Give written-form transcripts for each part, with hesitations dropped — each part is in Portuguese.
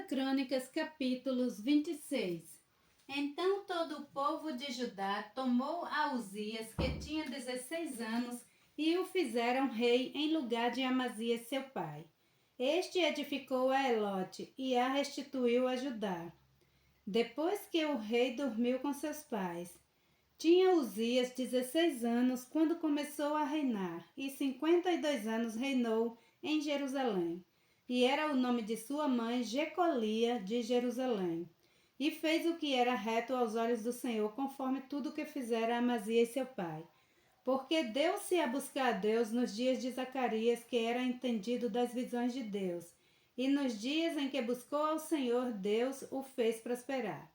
Crônicas, capítulos 26. Então todo o povo de Judá tomou a Uzias, que tinha 16 anos, e o fizeram rei em lugar de Amazias seu pai. Este edificou a Elote e a restituiu a Judá, depois que o rei dormiu com seus pais. Tinha Uzias 16 anos quando começou a reinar, e 52 anos reinou em Jerusalém. E era o nome de sua mãe Jecolia de Jerusalém. E fez o que era reto aos olhos do Senhor, conforme tudo o que fizera Amazias seu pai. Porque deu-se a buscar a Deus nos dias de Zacarias, que era entendido das visões de Deus. E nos dias em que buscou ao Senhor, Deus o fez prosperar.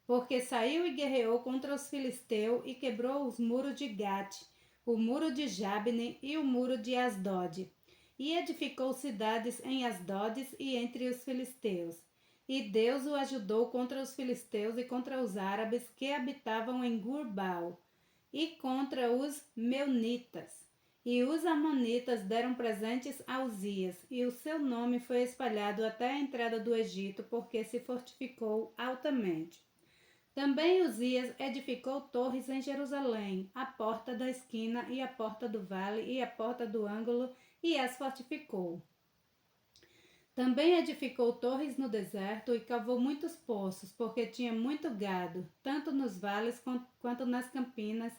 Porque saiu e guerreou contra os filisteus e quebrou os muros de Gate, o muro de Jabne e o muro de Asdod. E edificou cidades em Asdodes e entre os filisteus. E Deus o ajudou contra os filisteus e contra os árabes que habitavam em Gurbal, e contra os meunitas. E os amonitas deram presentes a Uzias, e o seu nome foi espalhado até a entrada do Egito, porque se fortificou altamente. Também Uzias edificou torres em Jerusalém, a porta da esquina e a porta do vale e a porta do ângulo, e as fortificou. Também edificou torres no deserto e cavou muitos poços, porque tinha muito gado, tanto nos vales quanto nas campinas.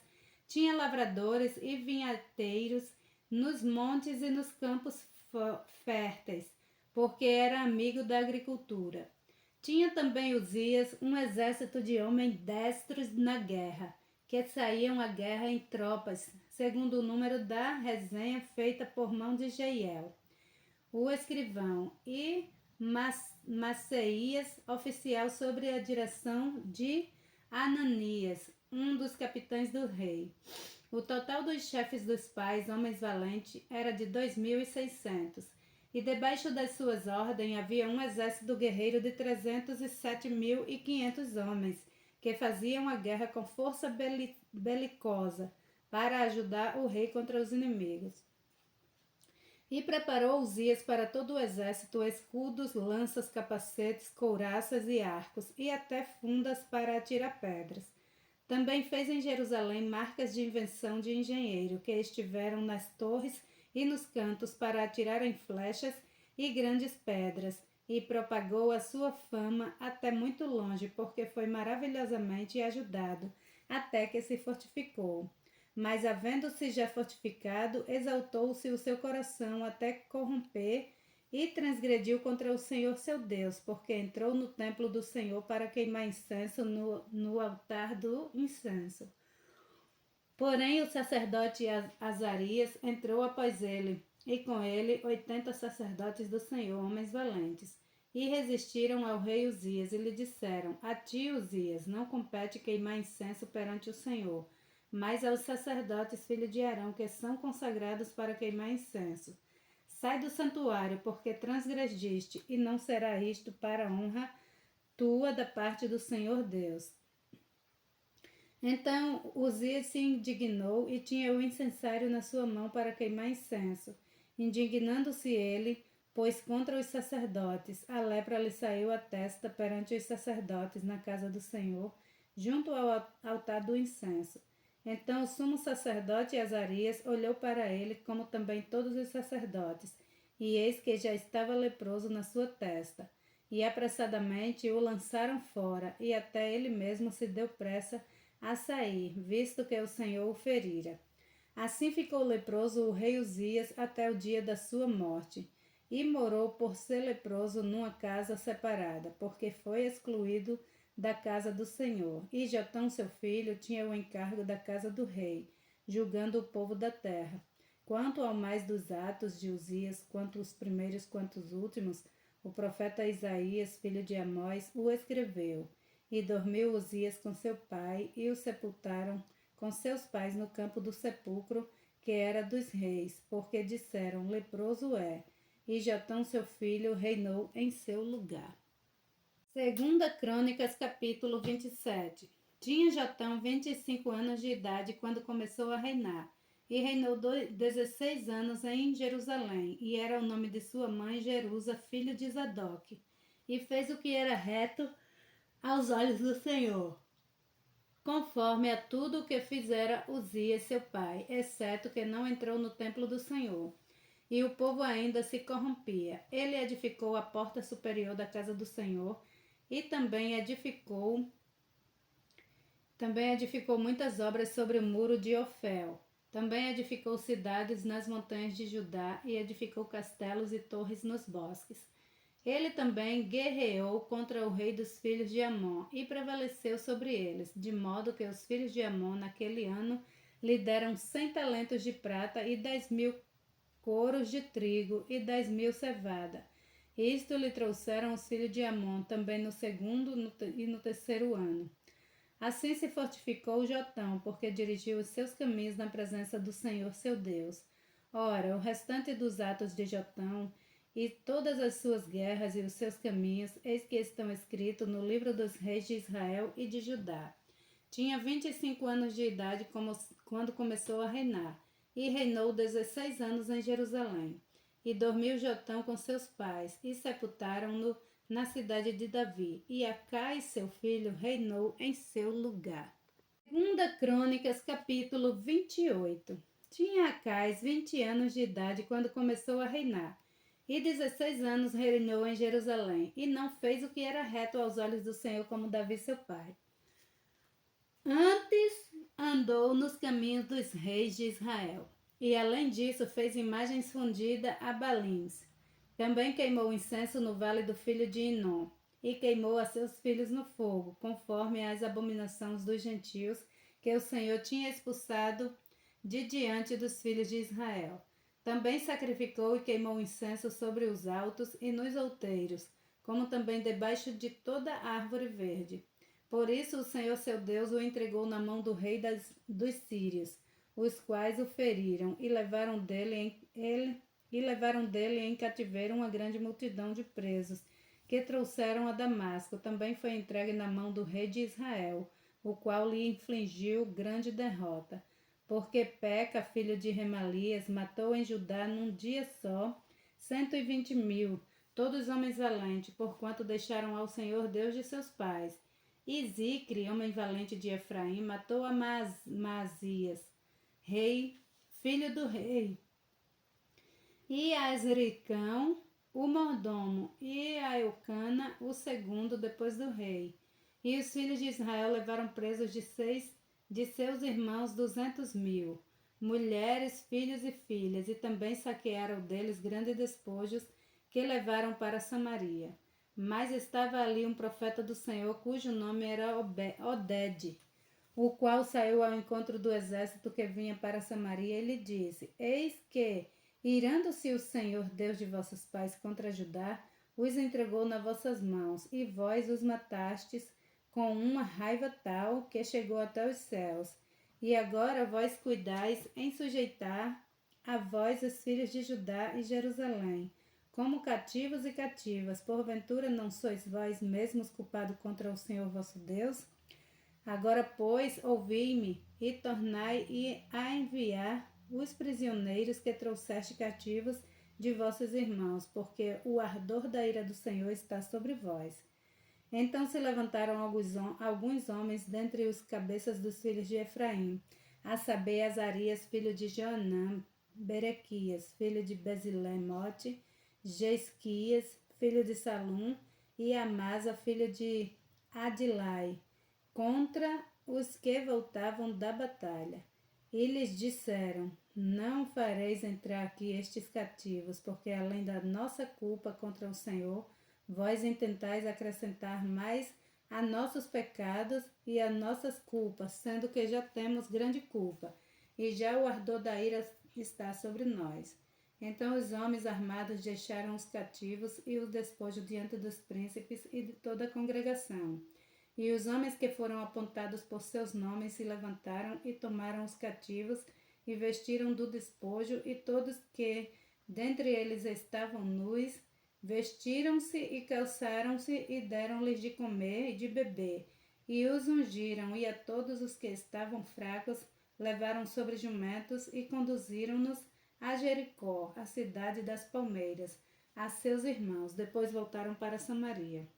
Tinha lavradores e vinhateiros nos montes e nos campos férteis, porque era amigo da agricultura. Tinha também Uzias um exército de homens destros na guerra, que saíam à guerra em tropas, segundo o número da resenha feita por mão de Jeiel, o escrivão, e Maceias, oficial sob a direção de Ananias, um dos capitães do rei. O total dos chefes dos pais, homens valentes, era de 2.600. E debaixo das suas ordens havia um exército guerreiro de 307.500 homens, que faziam a guerra com força belicosa, para ajudar o rei contra os inimigos. E preparou Uzias para todo o exército escudos, lanças, capacetes, couraças e arcos, e até fundas para atirar pedras. Também fez em Jerusalém marcas de invenção de engenheiro, que estiveram nas torres e nos cantos para atirarem flechas e grandes pedras, e propagou a sua fama até muito longe, porque foi maravilhosamente ajudado, até que se fortificou. Mas, havendo-se já fortificado, exaltou-se o seu coração até corromper e transgrediu contra o Senhor seu Deus, porque entrou no templo do Senhor para queimar incenso no altar do incenso. Porém, o sacerdote Azarias entrou após ele, e com ele 80 sacerdotes do Senhor, homens valentes, e resistiram ao rei Uzias e lhe disseram: A ti, Uzias, não compete queimar incenso perante o Senhor, mas aos sacerdotes filhos de Arão, que são consagrados para queimar incenso. Sai do santuário, porque transgrediste, e não será isto para a honra tua da parte do Senhor Deus. Então Uzias se indignou e tinha o incensário na sua mão para queimar incenso. Indignando-se ele, pois contra os sacerdotes, a lepra lhe saiu à testa perante os sacerdotes na casa do Senhor, junto ao altar do incenso. Então o sumo sacerdote Azarias olhou para ele, como também todos os sacerdotes, e eis que já estava leproso na sua testa. E apressadamente o lançaram fora, e até ele mesmo se deu pressa a sair, visto que o Senhor o ferira. Assim ficou leproso o rei Uzias até o dia da sua morte, e morou por ser leproso numa casa separada, porque foi excluído da casa do Senhor. E Jotão, seu filho, tinha o encargo da casa do rei, julgando o povo da terra. Quanto ao mais dos atos de Uzias, quanto os primeiros quanto os últimos, o profeta Isaías, filho de Amós, o escreveu. E dormiu Uzias com seu pai, e o sepultaram com seus pais no campo do sepulcro, que era dos reis, porque disseram: leproso é. E Jotão, seu filho, reinou em seu lugar. Segunda Crônicas, capítulo 27. Tinha Jotão 25 anos de idade quando começou a reinar, e reinou 16 anos em Jerusalém, e era o nome de sua mãe Jerusa, filho de Zadok. e fez o que era reto aos olhos do Senhor, conforme a tudo o que fizera Uzias seu pai, exceto que não entrou no templo do Senhor. E o povo ainda se corrompia. Ele edificou a porta superior da casa do Senhor e também edificou muitas obras sobre o muro de Ofel. Também edificou cidades nas montanhas de Judá e edificou castelos e torres nos bosques. Ele também guerreou contra o rei dos filhos de Amon e prevaleceu sobre eles, de modo que os filhos de Amon naquele ano lhe deram 100 talentos de prata e 10.000 coros de trigo e 10.000 cevada. Isto lhe trouxeram os filhos de Amon também no segundo e no terceiro ano. Assim se fortificou Jotão, porque dirigiu os seus caminhos na presença do Senhor seu Deus. Ora, o restante dos atos de Jotão e todas as suas guerras e os seus caminhos, eis que estão escritos no livro dos reis de Israel e de Judá. Tinha 25 anos de idade quando começou a reinar, e reinou 16 anos em Jerusalém. E dormiu Jotão com seus pais, e sepultaram-no na cidade de Davi, e Acais, seu filho, reinou em seu lugar. 2 Crônicas, capítulo 28. Tinha Acais 20 anos de idade quando começou a reinar, e 16 anos reinou em Jerusalém, e não fez o que era reto aos olhos do Senhor como Davi seu pai. Antes andou nos caminhos dos reis de Israel, e além disso fez imagens fundidas a Balins. Também queimou incenso no vale do filho de Inom, e queimou a seus filhos no fogo, conforme as abominações dos gentios que o Senhor tinha expulsado de diante dos filhos de Israel. Também sacrificou e queimou incenso sobre os altos e nos outeiros, como também debaixo de toda árvore verde. Por isso o Senhor seu Deus o entregou na mão do rei dos sírios, os quais o feriram e levaram dele em cativeiro uma grande multidão de presos, que trouxeram a Damasco. Também foi entregue na mão do rei de Israel, o qual lhe infligiu grande derrota. Porque Peca, filho de Remalias, matou em Judá num dia só 120.000, todos homens valentes, porquanto deixaram ao Senhor Deus de seus pais. E Zicre, homem valente de Efraim, matou a Maasias, filho do rei, e a Azricão, o mordomo, e a Eucana, o segundo depois do rei. E os filhos de Israel levaram presos de seus irmãos 200.000, mulheres, filhos e filhas, e também saquearam deles grandes despojos que levaram para Samaria. Mas estava ali um profeta do Senhor, cujo nome era Oded, o qual saiu ao encontro do exército que vinha para Samaria, e lhe disse: Eis que, irando-se o Senhor, Deus de vossos pais, contra Judá, os entregou nas vossas mãos, e vós os matastes com uma raiva tal que chegou até os céus. E agora vós cuidais em sujeitar a vós os filhos de Judá e Jerusalém, como cativos e cativas. Porventura não sois vós mesmos culpados contra o Senhor vosso Deus? Agora, pois, ouvi-me e tornai a enviar os prisioneiros que trouxeste cativos de vossos irmãos, porque o ardor da ira do Senhor está sobre vós. Então se levantaram alguns homens dentre os cabeças dos filhos de Efraim, a saber, Azarias, filho de Joanã, Berequias, filho de Besilemote, Jesquias, filho de Salum, e Amasa, filho de Adilai, contra os que voltavam da batalha. E lhes disseram: Não fareis entrar aqui estes cativos, porque além da nossa culpa contra o Senhor, vós intentais acrescentar mais a nossos pecados e a nossas culpas, sendo que já temos grande culpa, e já o ardor da ira está sobre nós. Então os homens armados deixaram os cativos e os despojos diante dos príncipes e de toda a congregação. E os homens que foram apontados por seus nomes se levantaram e tomaram os cativos e vestiram do despojo, e todos que dentre eles estavam nus, vestiram-se e calçaram-se e deram-lhes de comer e de beber, e os ungiram, e a todos os que estavam fracos levaram sobre jumentos e conduziram-nos a Jericó, a cidade das palmeiras, a seus irmãos. Depois voltaram para Samaria.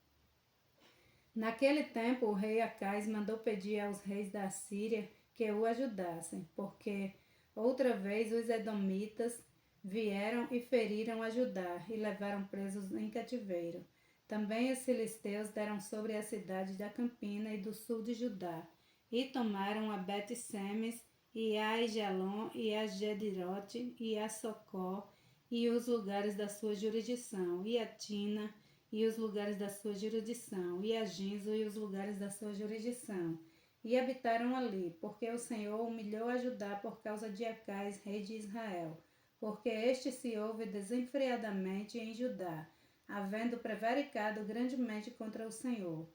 Naquele tempo, o rei Acais mandou pedir aos reis da Síria que o ajudassem, porque outra vez os edomitas vieram e feriram a Judá e levaram presos em cativeiro. Também os filisteus deram sobre a cidade da Campina e do sul de Judá, e tomaram a Bet-Semes, e a Aijalon, e a Gedirote, e a Socó, e os lugares da sua jurisdição, e a Tina, e os lugares da sua jurisdição, e a Ginzo, e os lugares da sua jurisdição. E habitaram ali, porque o Senhor humilhou a Judá por causa de Acais, rei de Israel, porque este se ouve desenfreadamente em Judá, havendo prevaricado grandemente contra o Senhor.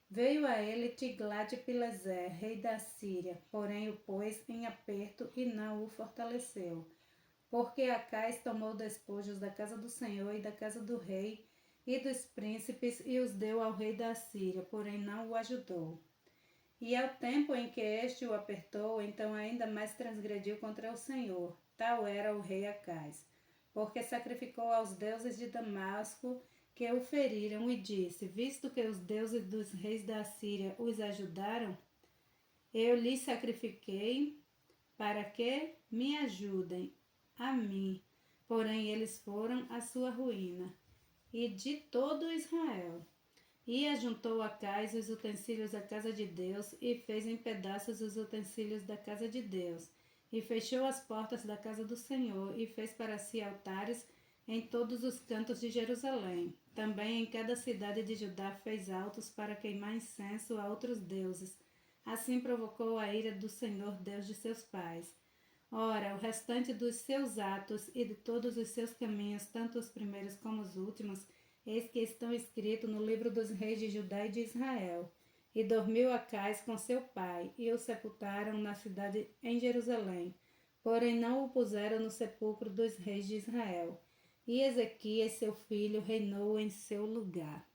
Veio a ele Tiglat-Pileser, rei da Síria, porém o pôs em aperto e não o fortaleceu. Porque Acais tomou despojos da casa do Senhor e da casa do rei e dos príncipes e os deu ao rei da Síria, porém não o ajudou. E ao tempo em que este o apertou, então ainda mais transgrediu contra o Senhor. Tal era o rei Acais, porque sacrificou aos deuses de Damasco, que o feriram, e disse: visto que os deuses dos reis da Síria os ajudaram, eu lhes sacrifiquei para que me ajudem a mim. Porém eles foram a sua ruína, e de todo Israel. E ajuntou Acais os utensílios da casa de Deus, e fez em pedaços os utensílios da casa de Deus, e fechou as portas da casa do Senhor, e fez para si altares em todos os cantos de Jerusalém. Também em cada cidade de Judá fez altos para queimar incenso a outros deuses. Assim provocou a ira do Senhor Deus de seus pais. Ora, o restante dos seus atos e de todos os seus caminhos, tanto os primeiros como os últimos, eis que estão escritos no livro dos reis de Judá e de Israel. E dormiu Acais com seu pai, e o sepultaram na cidade em Jerusalém, porém não o puseram no sepulcro dos reis de Israel. E Ezequias, seu filho, reinou em seu lugar.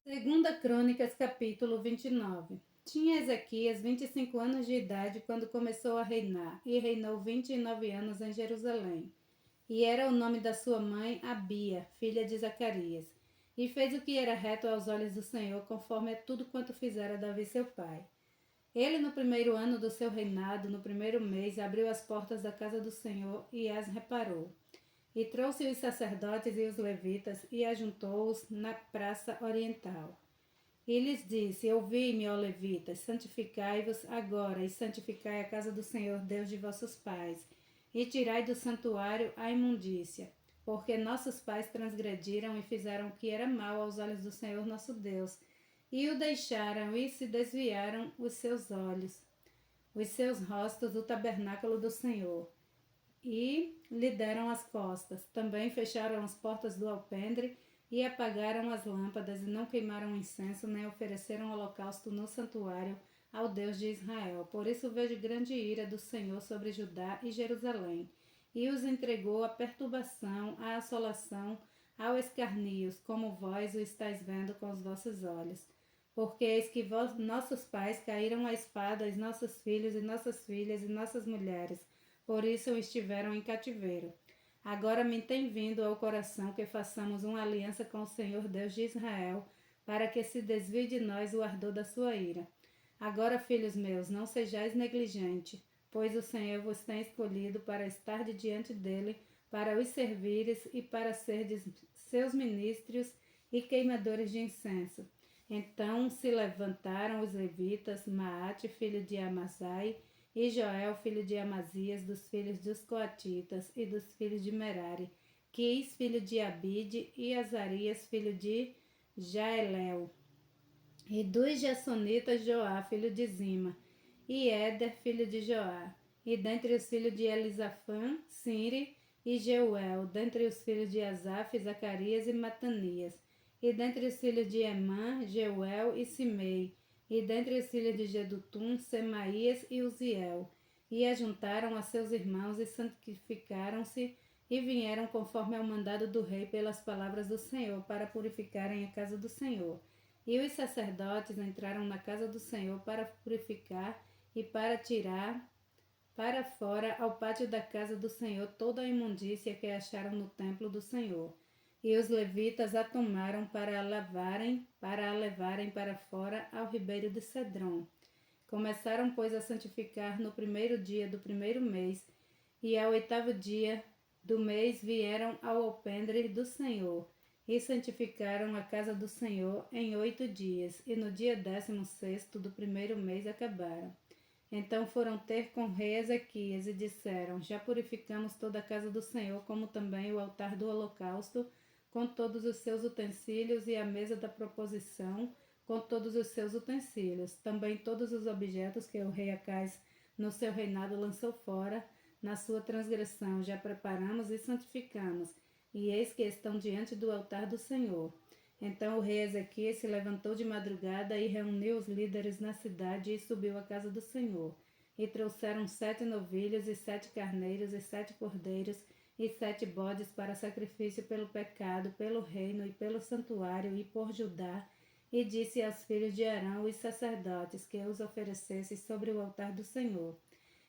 Segunda Crônicas, capítulo 29. Tinha Ezequias 25 anos de idade quando começou a reinar, e reinou 29 anos em Jerusalém. E era o nome da sua mãe Abia, filha de Zacarias. E fez o que era reto aos olhos do Senhor, conforme a tudo quanto fizera Davi seu pai. Ele, no primeiro ano do seu reinado, no primeiro mês, abriu as portas da casa do Senhor e as reparou. E trouxe os sacerdotes e os levitas e ajuntou-os na praça oriental. E lhes disse: ouvi-me, ó levitas, santificai-vos agora e santificai a casa do Senhor Deus de vossos pais, e tirai do santuário a imundícia, porque nossos pais transgrediram e fizeram o que era mal aos olhos do Senhor nosso Deus, e o deixaram e se desviaram os seus olhos, os seus rostos do tabernáculo do Senhor, e lhe deram as costas. Também fecharam as portas do alpendre e apagaram as lâmpadas, e não queimaram incenso, nem ofereceram holocausto no santuário ao Deus de Israel. Por isso vejo grande ira do Senhor sobre Judá e Jerusalém, e os entregou à perturbação, à assolação, ao escarnio, como vós o estáis vendo com os vossos olhos. Porque eis que nossos pais caíram à espada, os nossos filhos e nossas filhas e nossas mulheres, por isso estiveram em cativeiro. Agora me tem vindo ao coração que façamos uma aliança com o Senhor Deus de Israel, para que se desvie de nós o ardor da sua ira. Agora, filhos meus, não sejais negligentes, pois o Senhor vos tem escolhido para estar diante dele, para os servires e para serdes seus ministros e queimadores de incenso. Então se levantaram os levitas, Maate, filho de Amasai, e Joel, filho de Amazias, dos filhos dos Coatitas e dos filhos de Merari, Quis, filho de Abide, e Azarias, filho de Jaelel, e dos Gersonitas Joá, filho de Zima, e Éder, filho de Joá, e dentre os filhos de Elisafã, Sinri e Jeuel, dentre os filhos de Asaf, Zacarias e Matanias, e dentre os filhos de Emã, Jeuel e Simei, e dentre os filhos de Jedutum, Semaías e Uziel. E ajuntaram a seus irmãos e santificaram-se, e vieram conforme ao mandado do rei pelas palavras do Senhor, para purificarem a casa do Senhor. E os sacerdotes entraram na casa do Senhor para purificar e para tirar para fora ao pátio da casa do Senhor toda a imundícia que acharam no templo do Senhor. E os levitas a tomaram para a levarem para fora ao ribeiro de Cedrom. Começaram, pois, a santificar no primeiro dia do primeiro mês, e ao 8º dia do mês vieram ao alpendre do Senhor, e santificaram a casa do Senhor em 8 dias, e no dia 16º do primeiro mês acabaram. Então foram ter com o rei Ezequias e disseram: Já purificamos toda a casa do Senhor, como também o altar do holocausto, com todos os seus utensílios, e a mesa da proposição, com todos os seus utensílios. Também todos os objetos que o rei Acais no seu reinado lançou fora, na sua transgressão, já preparamos e santificamos, e eis que estão diante do altar do Senhor. Então o rei Ezequias se levantou de madrugada e reuniu os líderes na cidade e subiu à casa do Senhor. E trouxeram 7 novilhos e 7 carneiros e 7 cordeiros e 7 bodes para sacrifício pelo pecado, pelo reino e pelo santuário e por Judá. E disse aos filhos de Arão, os sacerdotes, que os oferecessem sobre o altar do Senhor.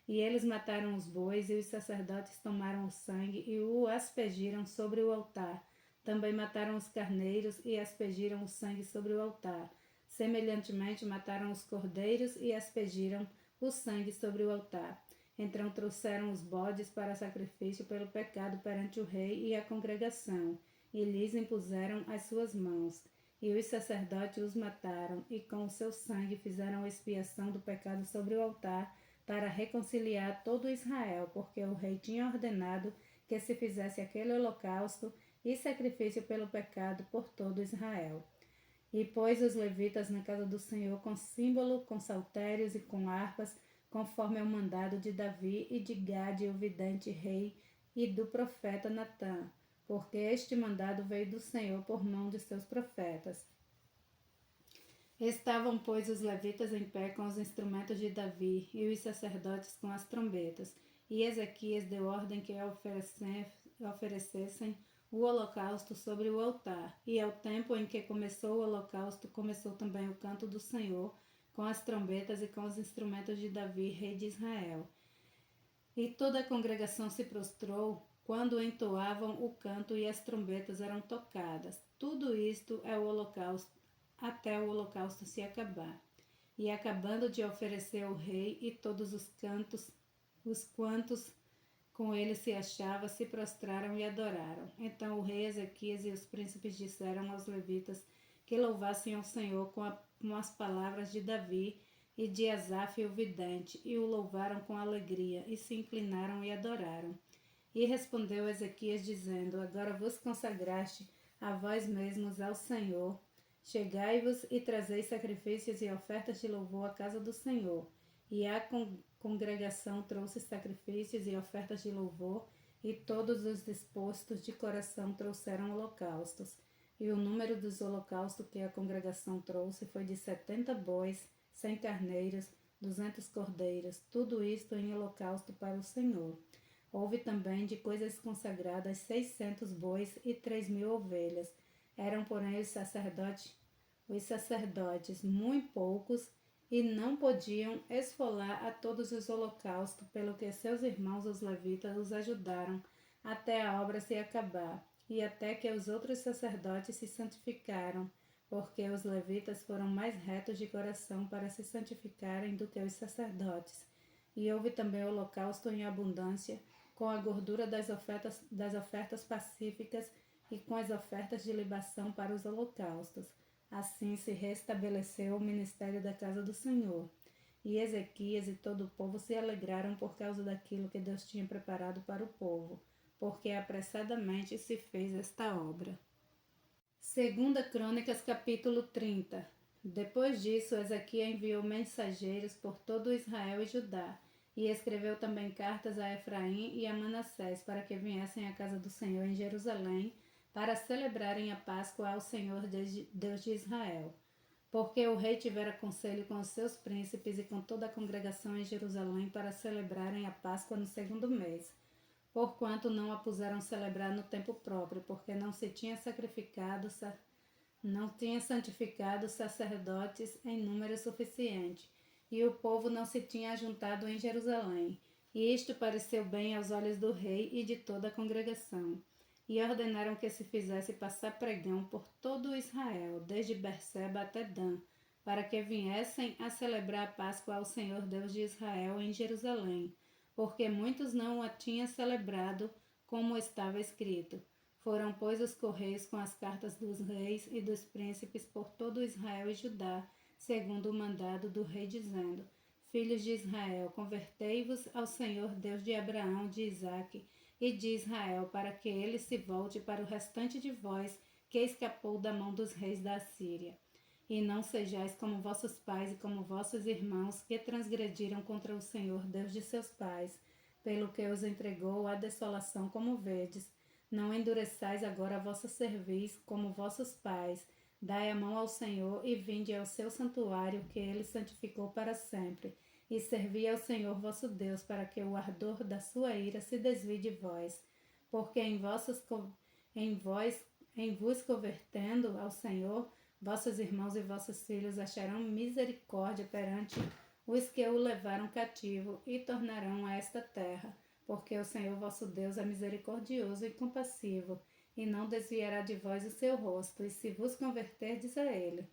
E eles mataram os bois, e os sacerdotes tomaram o sangue e o aspergiram sobre o altar. Também mataram os carneiros e aspergiram o sangue sobre o altar. Semelhantemente, mataram os cordeiros e aspergiram o sangue sobre o altar. Então trouxeram os bodes para sacrifício pelo pecado perante o rei e a congregação, e lhes impuseram as suas mãos. E os sacerdotes os mataram, e com o seu sangue fizeram expiação do pecado sobre o altar, para reconciliar todo Israel, porque o rei tinha ordenado que se fizesse aquele holocausto e sacrifício pelo pecado por todo Israel. E pôs os levitas na casa do Senhor com símbolo, com saltérios e com harpas, conforme ao mandado de Davi e de Gade, o vidente rei, e do profeta Natã, porque este mandado veio do Senhor por mão de seus profetas. Estavam, pois, os levitas em pé com os instrumentos de Davi, e os sacerdotes com as trombetas. E Ezequias deu ordem que oferecessem o holocausto sobre o altar. E ao tempo em que começou o holocausto, começou também o canto do Senhor, com as trombetas e com os instrumentos de Davi, rei de Israel. E toda a congregação se prostrou quando entoavam o canto e as trombetas eram tocadas. Tudo isto é o holocausto, até o holocausto se acabar. E acabando de oferecer o rei e todos os quantos com ele se achava, se prostraram e adoraram. Então o rei Ezequias e os príncipes disseram aos levitas que louvassem ao Senhor com as palavras de Davi e de Asaf o vidente, e o louvaram com alegria, e se inclinaram e adoraram. E respondeu Ezequias, dizendo: Agora vos consagraste a vós mesmos ao Senhor. Chegai-vos e trazei sacrifícios e ofertas de louvor à casa do Senhor. E a congregação trouxe sacrifícios e ofertas de louvor, e todos os dispostos de coração trouxeram holocaustos. E o número dos holocaustos que a congregação trouxe foi de 70 bois, 100 carneiros, 200 cordeiros, tudo isto em holocausto para o Senhor. Houve também de coisas consagradas 600 bois e 3.000 ovelhas. Eram, porém, os sacerdotes muito poucos, e não podiam esfolar a todos os holocaustos, pelo que seus irmãos os levitas os ajudaram até a obra se acabar, e até que os outros sacerdotes se santificaram, porque os levitas foram mais retos de coração para se santificarem do que os sacerdotes. E houve também holocausto em abundância, com a gordura das ofertas pacíficas e com as ofertas de libação para os holocaustos. Assim se restabeleceu o ministério da casa do Senhor. E Ezequias e todo o povo se alegraram por causa daquilo que Deus tinha preparado para o povo, porque apressadamente se fez esta obra. 2 Crônicas, capítulo 30. Depois disso, Ezequias enviou mensageiros por todo Israel e Judá, e escreveu também cartas a Efraim e a Manassés para que viessem à casa do Senhor em Jerusalém, para celebrarem a Páscoa ao Senhor Deus de Israel. Porque o rei tivera conselho com os seus príncipes e com toda a congregação em Jerusalém para celebrarem a Páscoa no 2º mês, porquanto não a puseram celebrar no tempo próprio, porque não tinha santificado sacerdotes em número suficiente, e o povo não se tinha ajuntado em Jerusalém. E isto pareceu bem aos olhos do rei e de toda a congregação. e ordenaram que se fizesse passar pregão por todo Israel, desde Berseba até Dan, para que viessem a celebrar a Páscoa ao Senhor Deus de Israel em Jerusalém, porque muitos não a tinham celebrado, como estava escrito. Foram, pois, os correios com as cartas dos reis e dos príncipes por todo Israel e Judá, segundo o mandado do rei, dizendo: Filhos de Israel, convertei-vos ao Senhor Deus de Abraão, de Isaque e de Israel, para que ele se volte para o restante de vós que escapou da mão dos reis da Assíria. E não sejais como vossos pais e como vossos irmãos, que transgrediram contra o Senhor Deus de seus pais, pelo que os entregou à desolação como vedes. Não endureçais agora a vossa cerviz, como vossos pais. Dai a mão ao Senhor e vinde ao seu santuário, que ele santificou para sempre, e servi ao Senhor vosso Deus, para que o ardor da sua ira se desvie de vós. Porque em vos convertendo ao Senhor, vossos irmãos e vossos filhos acharão misericórdia perante os que o levaram cativo e tornarão a esta terra, porque o Senhor vosso Deus é misericordioso e compassivo, e não desviará de vós o seu rosto, e se vos converterdes a ele.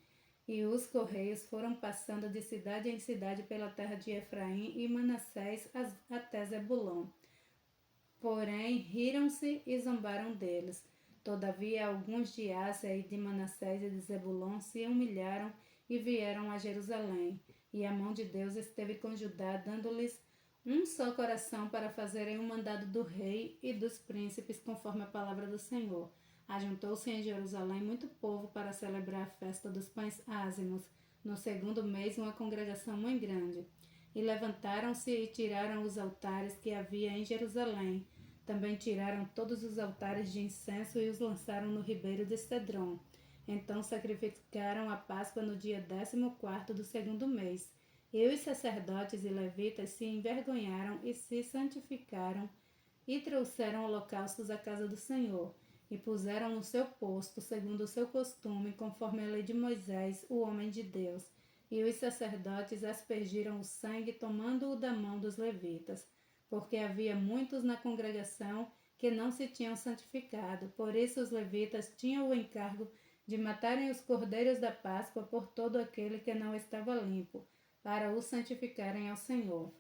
E os correios foram passando de cidade em cidade pela terra de Efraim e Manassés até Zebulon. Porém, riram-se e zombaram deles. Todavia, alguns de Ásia e de Manassés e de Zebulon se humilharam e vieram a Jerusalém. E a mão de Deus esteve com Judá, dando-lhes um só coração para fazerem o mandado do rei e dos príncipes, conforme a palavra do Senhor. Ajuntou-se em Jerusalém muito povo para celebrar a festa dos pães ázimos. No segundo mês, uma congregação muito grande. E levantaram-se e tiraram os altares que havia em Jerusalém. Também tiraram todos os altares de incenso e os lançaram no ribeiro de Cedron. Então sacrificaram a Páscoa no dia 14º do segundo mês. E os sacerdotes e levitas se envergonharam e se santificaram e trouxeram holocaustos à casa do Senhor e puseram no seu posto, segundo o seu costume, conforme a lei de Moisés, o homem de Deus. E os sacerdotes aspergiram o sangue, tomando-o da mão dos levitas, porque havia muitos na congregação que não se tinham santificado. Por isso os levitas tinham o encargo de matarem os cordeiros da Páscoa por todo aquele que não estava limpo, para o santificarem ao Senhor.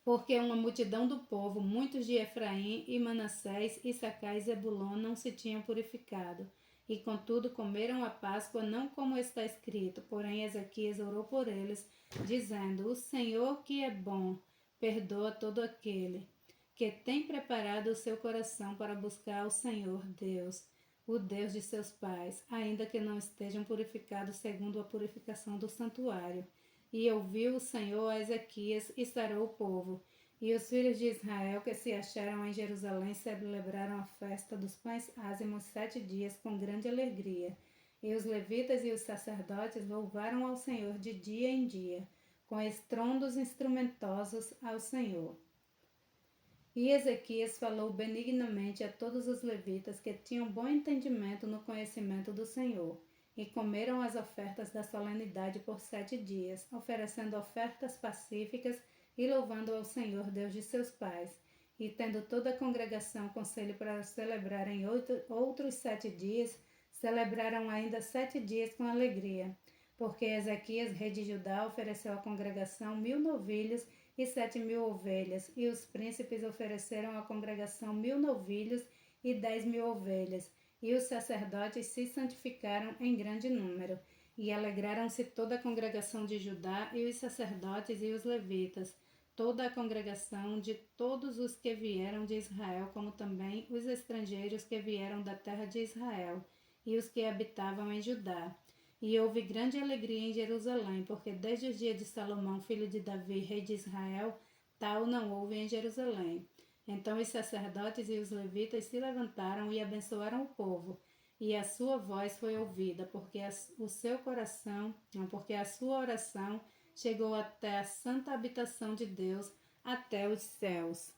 Porque uma multidão do povo, muitos de Efraim e Manassés, Issacar e Zebulon, não se tinham purificado. E contudo comeram a Páscoa não como está escrito, porém Ezequias orou por eles, dizendo: O Senhor que é bom, perdoa todo aquele que tem preparado o seu coração para buscar ao Senhor Deus, o Deus de seus pais, ainda que não estejam purificados segundo a purificação do santuário. E ouviu o Senhor a Ezequias e sarou o povo. E os filhos de Israel que se acharam em Jerusalém celebraram a festa dos pães ázimos 7 dias com grande alegria. E os levitas e os sacerdotes louvaram ao Senhor de dia em dia, com estrondos instrumentosos ao Senhor. E Ezequias falou benignamente a todos os levitas que tinham bom entendimento no conhecimento do Senhor. E comeram as ofertas da solenidade por 7 dias, oferecendo ofertas pacíficas e louvando ao Senhor Deus de seus pais. E tendo toda a congregação conselho para celebrarem outros 7 dias, celebraram ainda 7 dias com alegria. Porque Ezequias, rei de Judá, ofereceu à congregação 1000 novilhos e 7.000 ovelhas, e os príncipes ofereceram à congregação 1000 novilhos e 10.000 ovelhas. E os sacerdotes se santificaram em grande número, e alegraram-se toda a congregação de Judá, e os sacerdotes e os levitas, toda a congregação de todos os que vieram de Israel, como também os estrangeiros que vieram da terra de Israel, e os que habitavam em Judá. E houve grande alegria em Jerusalém, porque desde os dias de Salomão, filho de Davi, rei de Israel, tal não houve em Jerusalém. Então os sacerdotes e os levitas se levantaram e abençoaram o povo, e a sua voz foi ouvida, porque porque a sua oração chegou até a santa habitação de Deus, até os céus.